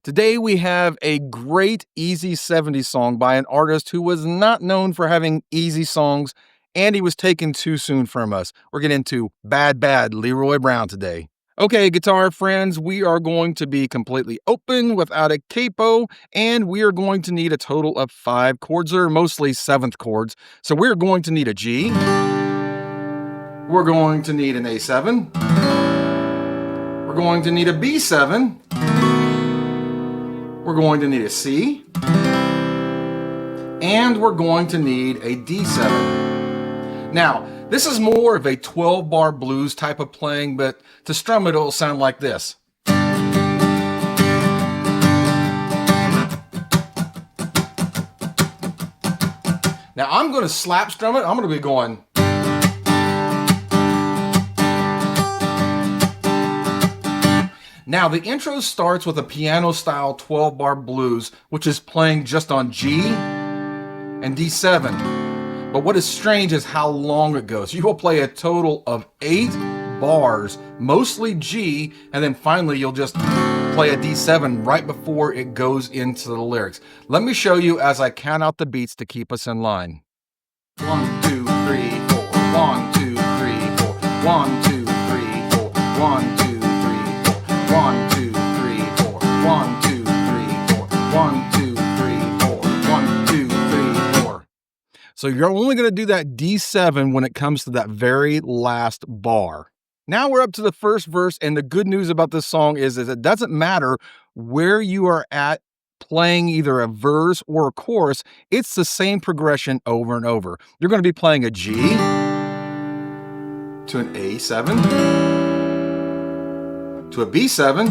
Today we have a great easy 70s song by an artist who was not known for having easy songs, and he was taken too soon from us. We're getting into Bad Leroy Brown today. Okay, guitar friends, we are going to be completely open without a capo, and we are going to need a total of 5 chords, or mostly 7th chords. So we're going to need a G, we're going to need an A7, we're going to need a B7, we're going to need a C, and we're going to need a D7. Now, this is more of a 12-bar blues type of playing, but to strum it, it'll sound like this. Now, I'm going to slap strum it. I'm going to be going. Now, the intro starts with a piano-style 12-bar blues, which is playing just on G and D7. But what is strange is how long it goes. You will play a total of 8 bars, mostly G, and then finally you'll just play a D7 right before it goes into the lyrics. Let me show you as I count out the beats to keep us in line. 1, 2, 3, 4. 1, 2, 3, 4. 1, 2, 3, 4. 1, 2, 3, 4. 1, 2, 3, 4. 1, 2, 3, 4. 1, 2, 3, 4. 1, 2, 3, 4. So you're only going to do that D7 when it comes to that very last bar. Now we're up to the first verse, and the good news about this song is it doesn't matter where you are at playing either a verse or a chorus, it's the same progression over and over. You're going to be playing a G to an A7 to a B7,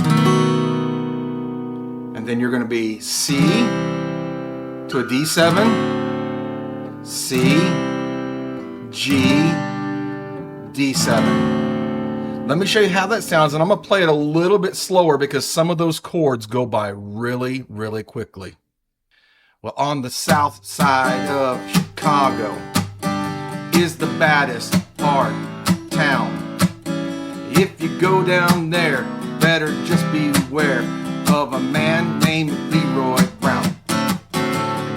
and then you're going to be C to a D7, C, G, D7. Let me show you how that sounds, and I'm going to play it a little bit slower because some of those chords go by really, really quickly. Well, on the south side of Chicago is the baddest part of town. If you go down there, better just beware of a man named Leroy Brown.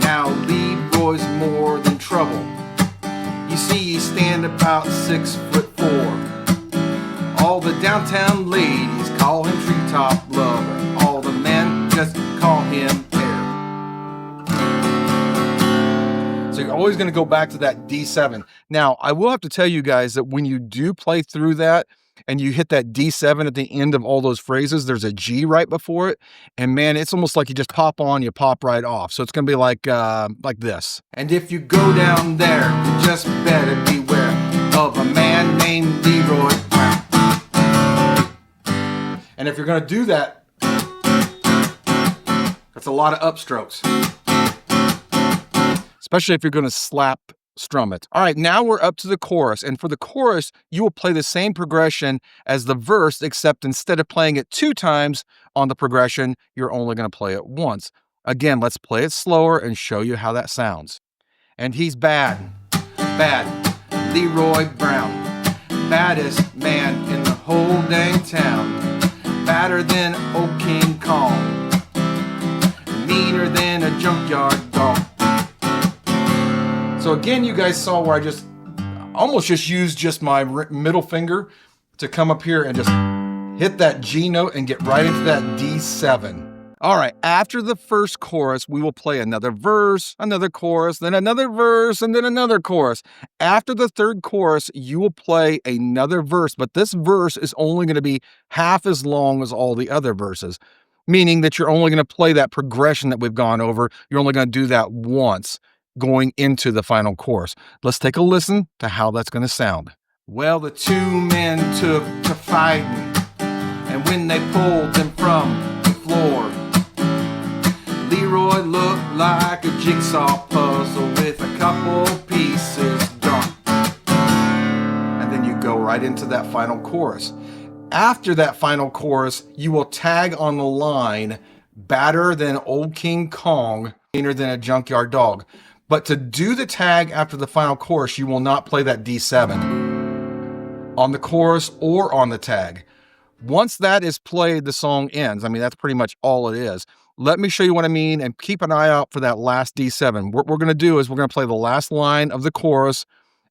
Now Leroy's more than trouble. You see, he stand about 6'4". All the downtown ladies call him treetop lover. All the men just call him Bear. So you're always going to go back to that D7. Now, I will have to tell you guys that when you do play through that and you hit that D7 at the end of all those phrases, there's a G right before it. And man, it's almost like you just pop on, you pop right off. So it's going to be like this. And if you go down there, you just better beware of a man named Leroy Brown. And if you're going to do that, that's a lot of upstrokes. Especially if you're going to slap strum it. All right, now we're up to the chorus. And for the chorus, you will play the same progression as the verse, except instead of playing it 2 times on the progression, you're only going to play it once. Again, let's play it slower and show you how that sounds. And he's bad, Leroy Brown. Baddest man in the whole dang town. Badder than old King Kong. Meaner than a junkyard dog. So again, you guys saw where I just almost used just my middle finger to come up here and just hit that G note and get right into that D7. All right, after the first chorus, we will play another verse, another chorus, then another verse, and then another chorus. After the third chorus, you will play another verse, but this verse is only going to be half as long as all the other verses, meaning that you're only going to play that progression that we've gone over. You're only going to do that once going into the final chorus. Let's take a listen to how that's going to sound. Well, the 2 men took to fighting, and when they pulled them from the floor, Leroy looked like a jigsaw puzzle with a couple pieces gone. And then you go right into that final chorus. After that final chorus, you will tag on the line, badder than old King Kong, meaner than a junkyard dog. But to do the tag after the final chorus, you will not play that D7 on the chorus or on the tag. Once that is played, the song ends. I mean, that's pretty much all it is. let me show you what I mean, and keep an eye out for that last D7. What we're going to do is we're going to play the last line of the chorus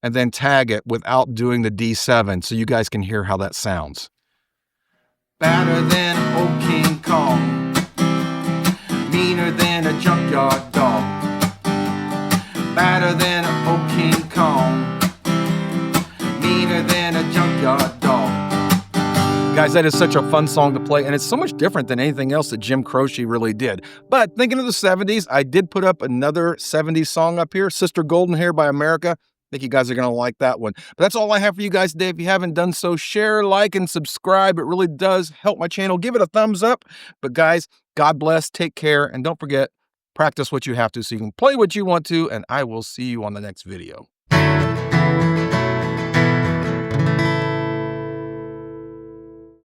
and then tag it without doing the D7 so you guys can hear how that sounds. Badder than old King Kong, meaner than a junkyard dog. Badder than old King Kong, meaner than a junkyard dog. Guys, that is such a fun song to play, and it's so much different than anything else that Jim Croce really did. But thinking of the 70s, I did put up another 70s song up here, Sister Golden Hair by America. I think you guys are going to like that one. But that's all I have for you guys today. If you haven't done so, share, like, and subscribe. It really does help my channel. Give it a thumbs up. But guys, God bless, take care, and don't forget, practice what you have to so you can play what you want to, and I will see you on the next video.